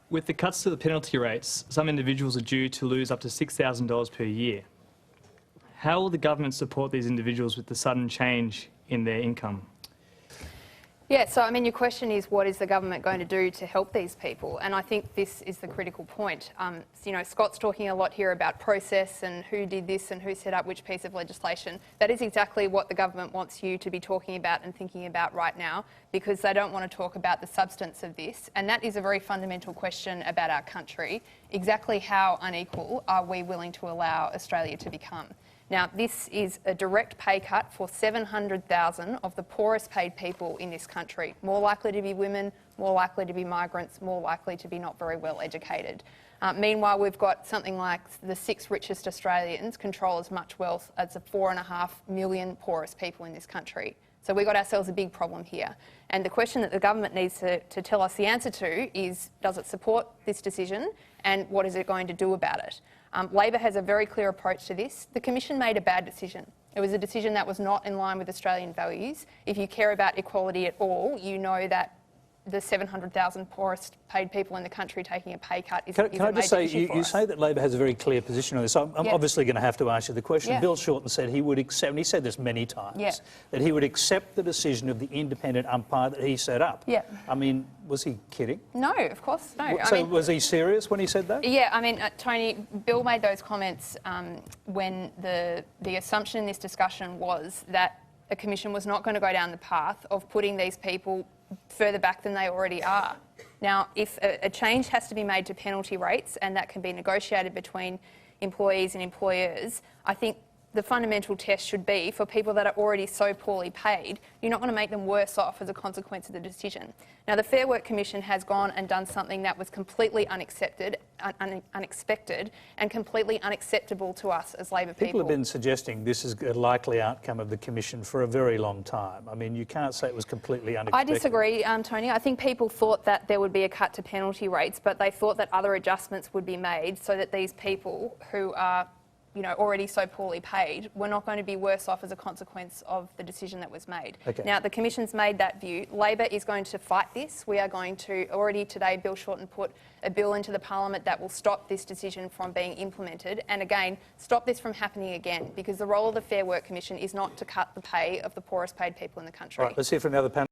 With the cuts to the penalty rates, some individuals are due to lose up to $6,000 per year. How will the government support these individuals with the sudden change in their income? Yeah, so I mean, your question is, what is the government going to do to help these people? And I think this is the critical point. You know, Scott's talking a lot here about process and who did this and who set up which piece of legislation. That is exactly what the government wants you to be talking about and thinking about right now, because they don't want to talk about the substance of this. And that is a very fundamental question about our country. Exactly how unequal are we willing to allow Australia to become? Now, this is a direct pay cut for 700,000 of the poorest paid people in this country. More likely to be women, more likely to be migrants, more likely to be not very well educated. Meanwhile, we've got something like the 6 richest Australians control as much wealth as the 4.5 million poorest people in this country. So we've got ourselves a big problem here. And the question that the government needs to tell us the answer to is, does it support this decision and what is it going to do about it? Labor has a very clear approach to this. The Commission made a bad decision. It was a decision that was not in line with Australian values. If you care about equality at all, you know that the 700,000 poorest paid people in the country taking a pay cut is a major issue for us. Can I just say, you say that Labor has a very clear position on this. I'm obviously going to have to ask you the question. Bill Shorten said he would accept, and he said this many times, that he would accept the decision of the independent umpire that he set up. I mean, was he kidding? No, of course, no. So was he serious when he said that? Yeah, I mean, Tony, Bill made those comments when the assumption in this discussion was that a commission was not going to go down the path of putting these people further back than they already are. Now, if a change has to be made to penalty rates and that can be negotiated between employees and employers, I think the fundamental test should be for people that are already so poorly paid, you're not going to make them worse off as a consequence of the decision. Now, the Fair Work Commission has gone and done something that was completely unexpected and completely unacceptable to us as Labor people. People have been suggesting this is a likely outcome of the Commission for a very long time. I mean, you can't say it was completely unexpected. I disagree, Tony. I think people thought that there would be a cut to penalty rates, but they thought that other adjustments would be made so that these people who are already so poorly paid, we're not going to be worse off as a consequence of the decision that was made. Now, the Commission's made that view. Labor is going to fight this. We are going to, already today, Bill Shorten put a bill into the Parliament that will stop this decision from being implemented and, again, stop this from happening again, because the role of the Fair Work Commission is not to cut the pay of the poorest paid people in the country. All right, let's hear from the other panel.